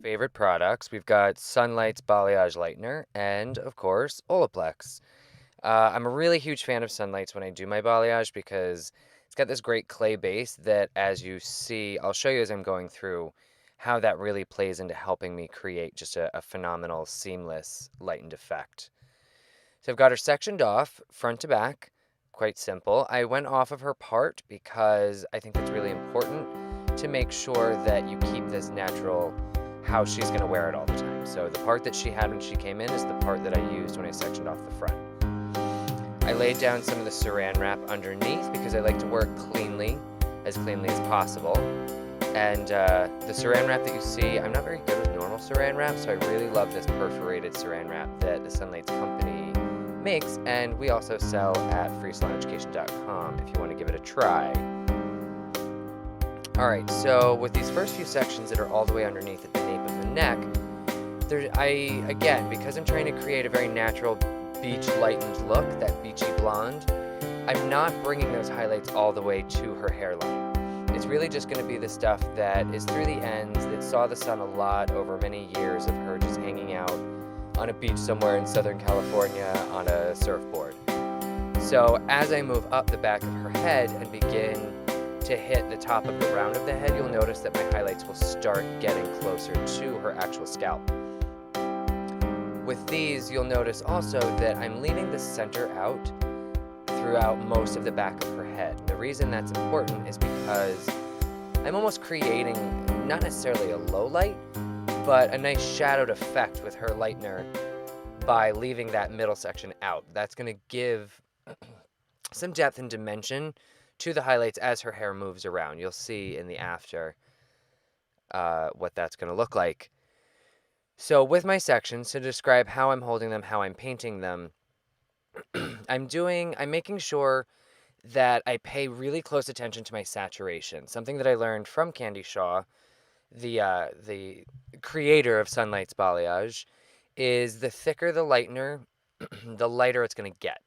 Favorite products, we've got Sunlight's Balayage Lightener and, of course, Olaplex. I'm a really huge fan of Sunlight's when I do my balayage because it's got this great clay base that, as you see, I'll show you as I'm going through how that really plays into helping me create just a phenomenal, seamless, lightened effect. So I've got her sectioned off, front to back, quite simple. I went off of her part because I think it's really important to make sure that you keep this natural how she's going to wear it all the time. So the part that she had when she came in is the part that I used when I sectioned off the front. I laid down some of the saran wrap underneath because I like to work cleanly, as cleanly as possible. And the saran wrap that you see, I'm not very good with normal saran wrap, so I really love this perforated saran wrap that the Sunlights company makes, and we also sell at freesalon.education.com if you want to give it a try. Alright, so with these first few sections that are all the way underneath at the nape of the neck, again, because I'm trying to create a very natural beach lightened look, that beachy blonde, I'm not bringing those highlights all the way to her hairline. It's really just going to be the stuff that is through the ends, that saw the sun a lot over many years of her just hanging out on a beach somewhere in Southern California on a surfboard. So as I move up the back of her head and begin to hit the top of the round of the head, you'll notice that my highlights will start getting closer to her actual scalp. With these, you'll notice also that I'm leaving the center out throughout most of the back of her head. The reason that's important is because I'm almost creating not necessarily a low light, but a nice shadowed effect with her lightener by leaving that middle section out. That's going to give some depth and dimension to the highlights as her hair moves around. You'll see in the after what that's going to look like. So with my sections, to describe how I'm holding them, how I'm painting them, I'm making sure that I pay really close attention to my saturation. Something that I learned from Candy Shaw, the creator of Sunlight's Balayage, is the thicker the lightener, the lighter it's going to get.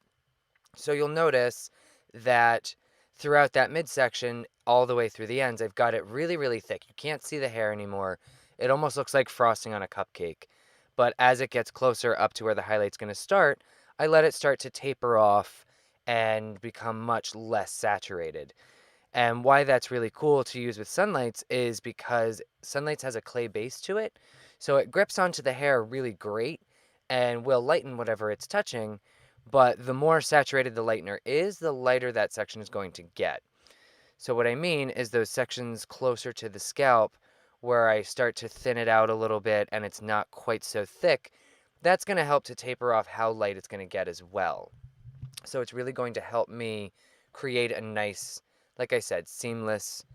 So you'll notice that throughout that midsection, all the way through the ends, I've got it really, really thick. You can't see the hair anymore. It almost looks like frosting on a cupcake. But as it gets closer up to where the highlight's going to start, I let it start to taper off and become much less saturated. And why that's really cool to use with Sunlights is because Sunlights has a clay base to it, so it grips onto the hair really great and will lighten whatever it's touching, but the more saturated the lightener is, the lighter that section is going to get. So what I mean is those sections closer to the scalp where I start to thin it out a little bit and it's not quite so thick, that's going to help to taper off how light it's going to get as well. So it's really going to help me create a nice, like I said, seamless,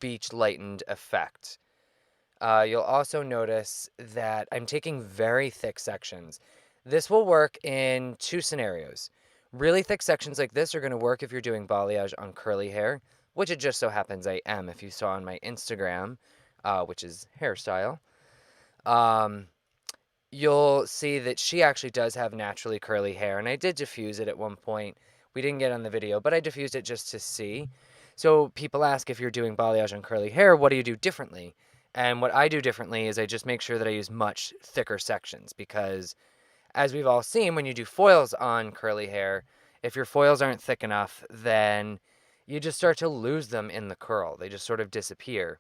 beach lightened effect. You'll also notice that I'm taking very thick sections. This will work in two scenarios. Really thick sections like this are going to work if you're doing balayage on curly hair, which it just so happens I am if you saw on my Instagram, which is hairstyle. You'll see that she actually does have naturally curly hair, and I did diffuse it at one point. We didn't get on the video, but I diffused it just to see. So people ask if you're doing balayage on curly hair, what do you do differently? And what I do differently is I just make sure that I use much thicker sections because, as we've all seen, when you do foils on curly hair, if your foils aren't thick enough, then you just start to lose them in the curl. They just sort of disappear.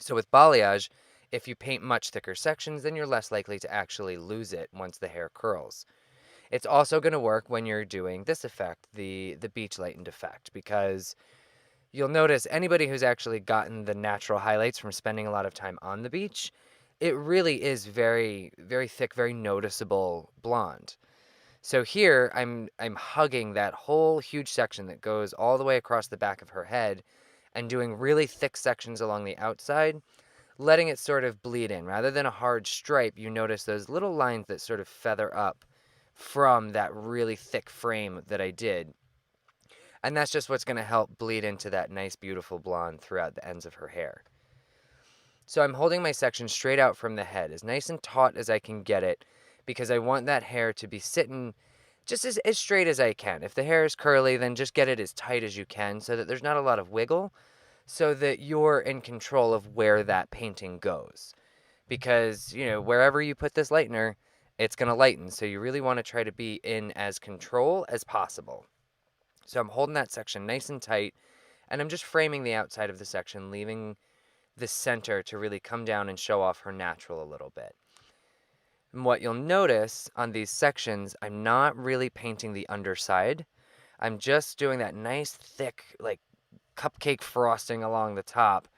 So with balayage, if you paint much thicker sections, then you're less likely to actually lose it once the hair curls. It's also going to work when you're doing this effect, the beach lightened effect, because you'll notice anybody who's actually gotten the natural highlights from spending a lot of time on the beach, it really is very, very thick, very noticeable blonde. So here I'm hugging that whole huge section that goes all the way across the back of her head and doing really thick sections along the outside, letting it sort of bleed in. Rather than a hard stripe, you notice those little lines that sort of feather up from that really thick frame that I did. And that's just what's going to help bleed into that nice, beautiful blonde throughout the ends of her hair. So I'm holding my section straight out from the head, as nice and taut as I can get it, because I want that hair to be sitting just as straight as I can. If the hair is curly, then just get it as tight as you can so that there's not a lot of wiggle, so that you're in control of where that painting goes. Because, wherever you put this lightener, it's going to lighten. So you really want to try to be in as control as possible. So I'm holding that section nice and tight, and I'm just framing the outside of the section, leaving the center to really come down and show off her natural a little bit. And what you'll notice on these sections, I'm not really painting the underside. I'm just doing that nice thick, like cupcake frosting along the top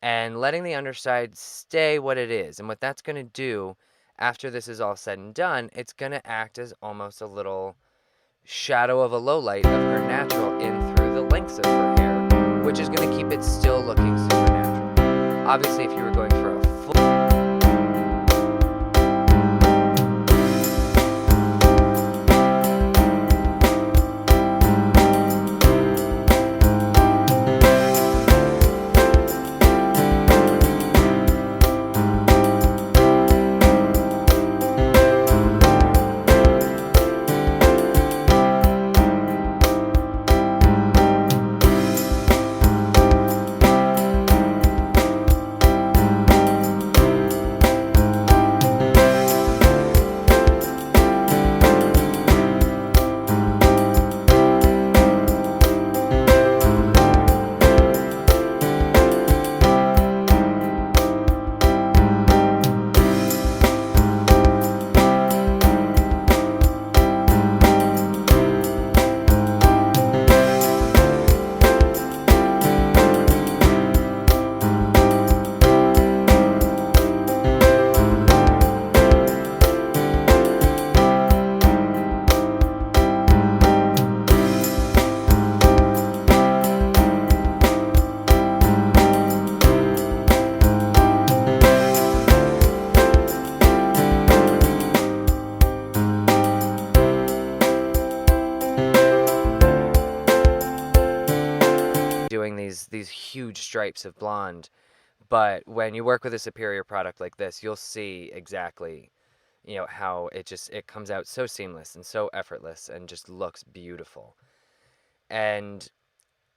and letting the underside stay what it is. And what that's going to do after this is all said and done, it's going to act as almost a little shadow of a low light of her natural in through the lengths of her hair, which is going to keep it still looking super natural. Obviously, if you were going for a full doing these huge stripes of blonde, but when you work with a superior product like this, you'll see exactly, how it comes out so seamless and so effortless and just looks beautiful. And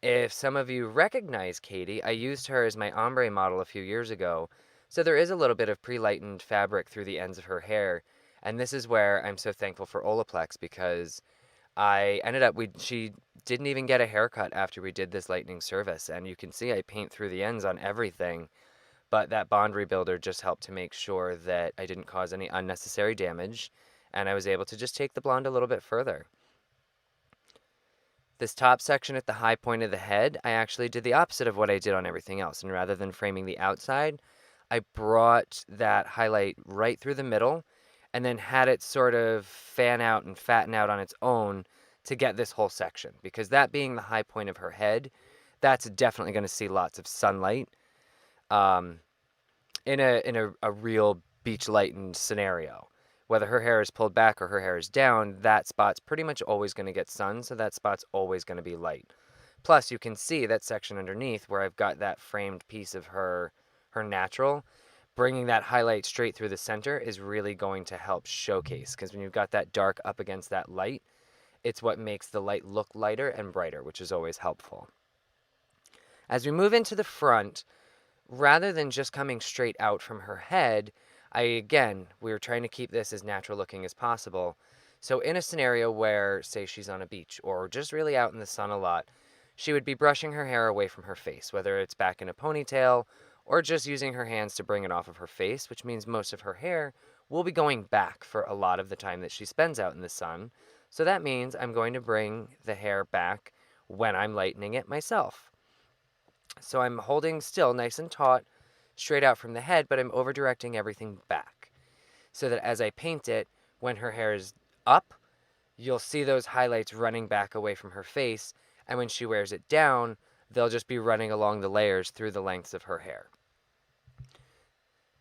if some of you recognize Katie, I used her as my ombre model a few years ago, so there is a little bit of pre-lightened fabric through the ends of her hair, and this is where I'm so thankful for Olaplex, because I ended up she didn't even get a haircut after we did this lightning service, and you can see I paint through the ends on everything, but that bond rebuilder just helped to make sure that I didn't cause any unnecessary damage, and I was able to just take the blonde a little bit further. This top section at the high point of the head, I actually did the opposite of what I did on everything else, and rather than framing the outside, I brought that highlight right through the middle and then had it sort of fan out and fatten out on its own to get this whole section, because that being the high point of her head, that's definitely going to see lots of sunlight in a real beach lightened scenario. Whether her hair is pulled back or her hair is down, that spot's pretty much always going to get sun, so that spot's always going to be light. Plus, you can see that section underneath where I've got that framed piece of her natural. Bringing that highlight straight through the center is really going to help showcase, because when you've got that dark up against that light, it's what makes the light look lighter and brighter, which is always helpful. As we move into the front, rather than just coming straight out from her head, we were trying to keep this as natural looking as possible. So in a scenario where, say, she's on a beach or just really out in the sun a lot, she would be brushing her hair away from her face, whether it's back in a ponytail or just using her hands to bring it off of her face, which means most of her hair will be going back for a lot of the time that she spends out in the sun. So that means I'm going to bring the hair back when I'm lightening it myself. So I'm holding still nice and taut, straight out from the head, but I'm over directing everything back, so that as I paint it, when her hair is up, you'll see those highlights running back away from her face, and when she wears it down, they'll just be running along the layers through the lengths of her hair.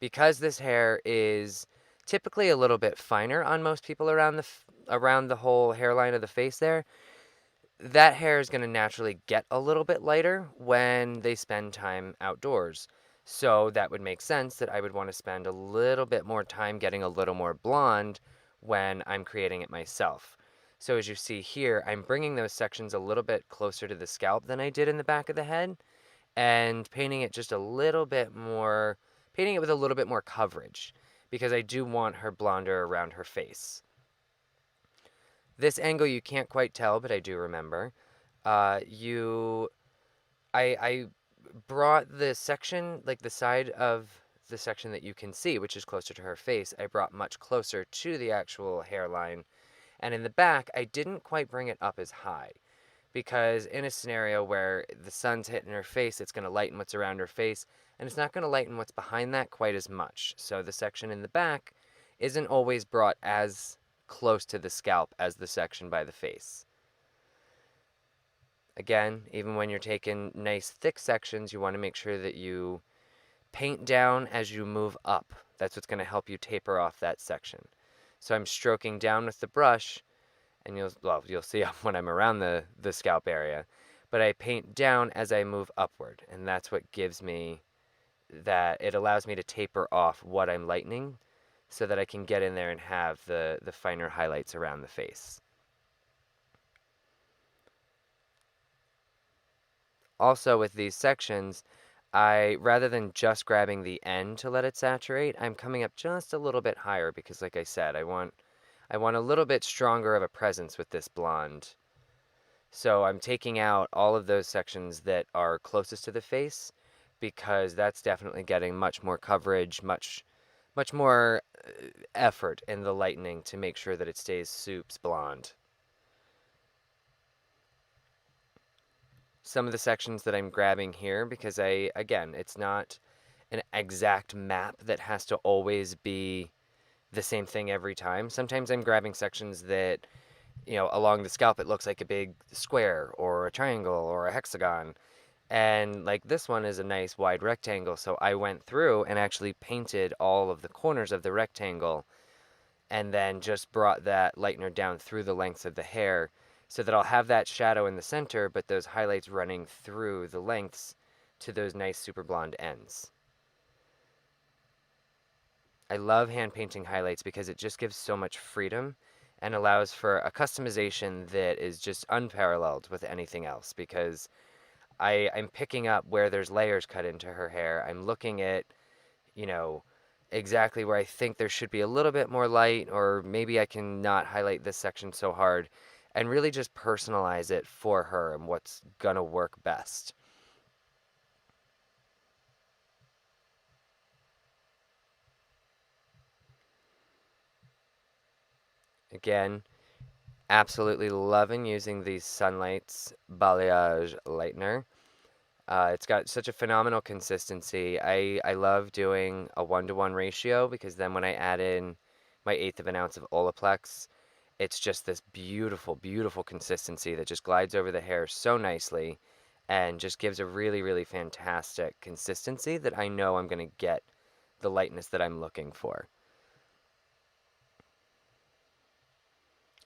Because this hair is typically a little bit finer on most people around the whole hairline of the face there, that hair is going to naturally get a little bit lighter when they spend time outdoors. So that would make sense that I would want to spend a little bit more time getting a little more blonde when I'm creating it myself. So as you see here, I'm bringing those sections a little bit closer to the scalp than I did in the back of the head, and painting it just a little bit more, painting it with a little bit more coverage, because I do want her blonder around her face. This angle you can't quite tell, but I do remember. I brought the section, like the side of the section that you can see, which is closer to her face, I brought much closer to the actual hairline. And in the back, I didn't quite bring it up as high, because in a scenario where the sun's hitting her face, it's going to lighten what's around her face, and it's not going to lighten what's behind that quite as much. So the section in the back isn't always brought as close to the scalp as the section by the face. Again, even when you're taking nice thick sections, you want to make sure that you paint down as you move up. That's what's going to help you taper off that section. So I'm stroking down with the brush, and you'll see when I'm around the scalp area, but I paint down as I move upward, and that's what gives me that, it allows me to taper off what I'm lightening so that I can get in there and have the finer highlights around the face. Also with these sections, rather than just grabbing the end to let it saturate, I'm coming up just a little bit higher because, like I said, I want a little bit stronger of a presence with this blonde. So I'm taking out all of those sections that are closest to the face, because that's definitely getting much more coverage, much more effort in the lightening to make sure that it stays soups blonde. Some of the sections that I'm grabbing here, because again, it's not an exact map that has to always be the same thing every time. Sometimes I'm grabbing sections that, along the scalp it looks like a big square or a triangle or a hexagon. And like this one is a nice wide rectangle, so I went through and actually painted all of the corners of the rectangle, and then just brought that lightener down through the lengths of the hair so that I'll have that shadow in the center, but those highlights running through the lengths to those nice super blonde ends. I love hand painting highlights because it just gives so much freedom and allows for a customization that is just unparalleled with anything else, because I'm picking up where there's layers cut into her hair. I'm looking at, you know, exactly where I think there should be a little bit more light, or maybe I can not highlight this section so hard, and really just personalize it for her and what's gonna work best. Again, absolutely loving using the Sunlight's Balayage lightener. It's got such a phenomenal consistency. I love doing a 1-to-1 ratio, because then when I add in my eighth of an ounce of Olaplex, it's just this beautiful, beautiful consistency that just glides over the hair so nicely and just gives a really, really fantastic consistency that I know I'm going to get the lightness that I'm looking for.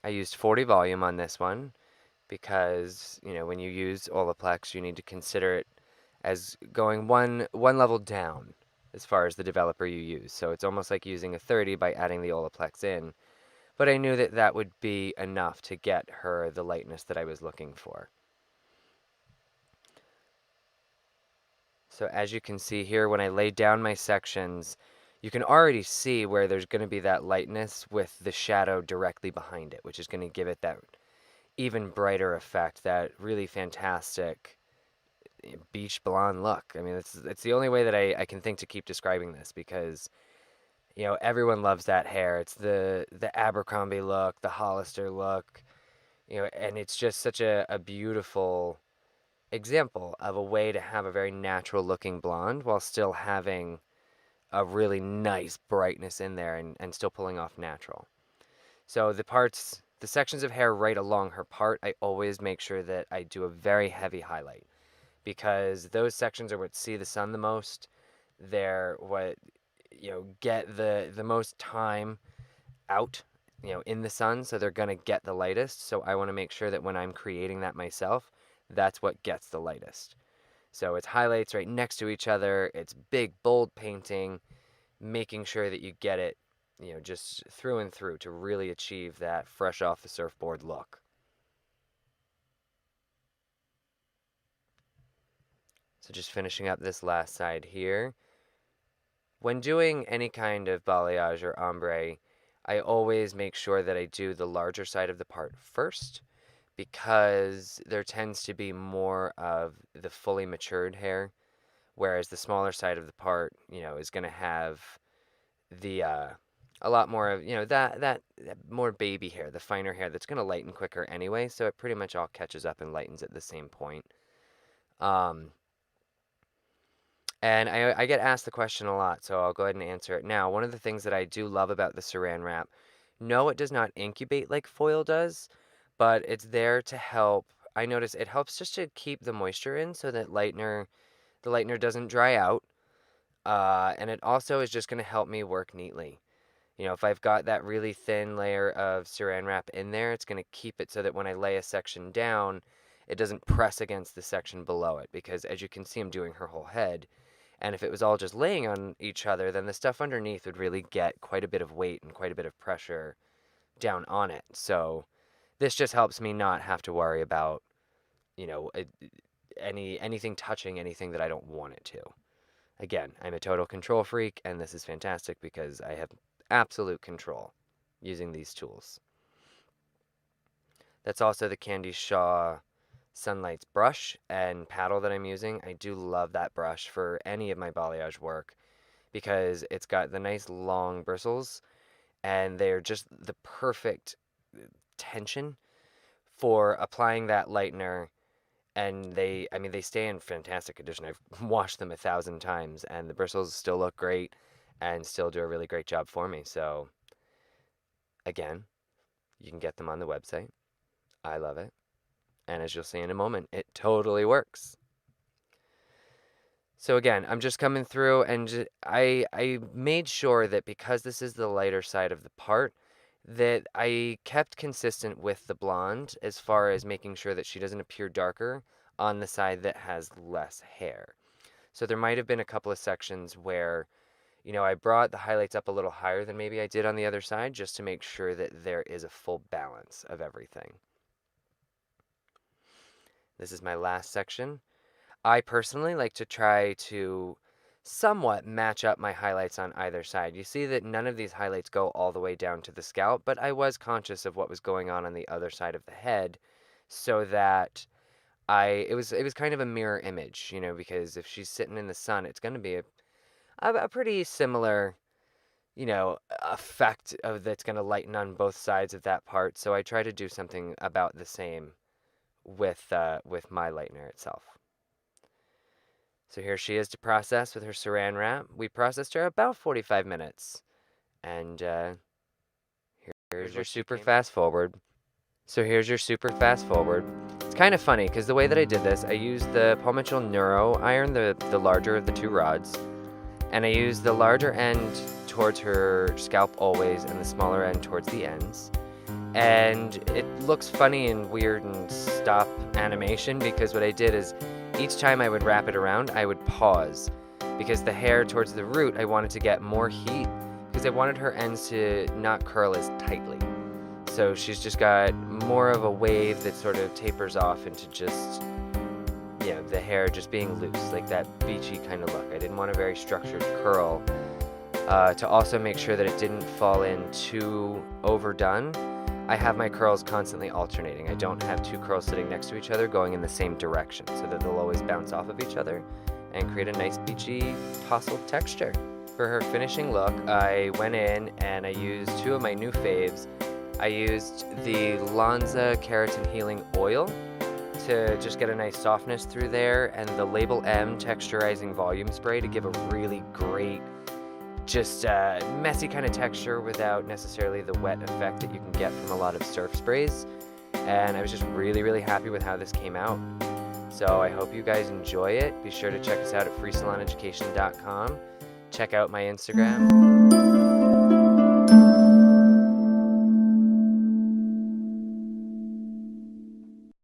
I used 40 volume on this one because, when you use Olaplex, you need to consider it as going one level down as far as the developer you use. So it's almost like using a 30 by adding the Olaplex in. But I knew that that would be enough to get her the lightness that I was looking for. So as you can see here, when I lay down my sections, you can already see where there's going to be that lightness with the shadow directly behind it, which is going to give it that even brighter effect, that really fantastic beach blonde look. I mean, it's the only way that I can think to keep describing this, because everyone loves that hair. It's the Abercrombie look, the Hollister look, and it's just such a beautiful example of a way to have a very natural looking blonde while still having a really nice brightness in there, and still pulling off natural. So the sections of hair right along her part, I always make sure that I do a very heavy highlight, because those sections are what see the sun the most. They're what get the most time out in the sun, so they're going to get the lightest. So I want to make sure that when I'm creating that myself, that's what gets the lightest. So it's highlights right next to each other, it's big bold painting, making sure that you get it just through and through to really achieve that fresh off the surfboard look. So just finishing up this last side here. When doing any kind of balayage or ombre, I always make sure that I do the larger side of the part first, because there tends to be more of the fully matured hair, whereas the smaller side of the part, is going to have the a lot more of, that more baby hair, the finer hair that's going to lighten quicker anyway, so it pretty much all catches up and lightens at the same point. And I get asked the question a lot, so I'll go ahead and answer it now. One of the things that I do love about the Saran wrap, no, it does not incubate like foil does, but it's there to help. I notice it helps just to keep the moisture in so that the lightener doesn't dry out. And it also is just going to help me work neatly. If I've got that really thin layer of Saran wrap in there, it's going to keep it so that when I lay a section down, it doesn't press against the section below it, because as you can see, I'm doing her whole head. And if it was all just laying on each other, then the stuff underneath would really get quite a bit of weight and quite a bit of pressure down on it. So this just helps me not have to worry about, anything touching anything that I don't want it to. Again, I'm a total control freak, and this is fantastic because I have absolute control using these tools. That's also the Candy Shaw Sunlight's brush and paddle that I'm using. I do love that brush for any of my balayage work because it's got the nice long bristles, and they're just the perfect tension for applying that lightener. And they stay in fantastic condition. I've washed them 1,000 times, and the bristles still look great and still do a really great job for me. So, again, you can get them on the website. I love it. And as you'll see in a moment, it totally works. So again, I'm just coming through, and I made sure that because this is the lighter side of the part, that I kept consistent with the blonde as far as making sure that she doesn't appear darker on the side that has less hair. So there might have been a couple of sections where, I brought the highlights up a little higher than maybe I did on the other side, just to make sure that there is a full balance of everything. This is my last section. I personally like to try to somewhat match up my highlights on either side. You see that none of these highlights go all the way down to the scalp, but I was conscious of what was going on the other side of the head, so that it was kind of a mirror image, because if she's sitting in the sun, it's going to be a pretty similar, effect that's going to lighten on both sides of that part. So I try to do something about the same with my lightener itself. So here she is to process with her Saran wrap. We processed her about 45 minutes. And here's your super fast forward. So here's your super fast forward. It's kind of funny because the way that I did this, I used the Paul Mitchell Neuro iron, the larger of the two rods. And I used the larger end towards her scalp always, and the smaller end towards the ends. And it looks funny and weird and stop animation, because what I did is each time I would wrap it around, I would pause, because the hair towards the root, I wanted to get more heat, because I wanted her ends to not curl as tightly. So she's just got more of a wave that sort of tapers off into just, the hair just being loose, like that beachy kind of look. I didn't want a very structured curl, to also make sure that it didn't fall in too overdone. I have my curls constantly alternating. I don't have two curls sitting next to each other going in the same direction, so that they'll always bounce off of each other and create a nice beachy tousled texture. For her finishing look, I went in and I used two of my new faves. I used the Lanza Keratin Healing Oil to just get a nice softness through there, and the Label M Texturizing Volume Spray to give a really great, just messy kind of texture without necessarily the wet effect that you can get from a lot of surf sprays. And I was just really, really happy with how this came out. So I hope you guys enjoy it. Be sure to check us out at freesaloneducation.com. Check out my Instagram.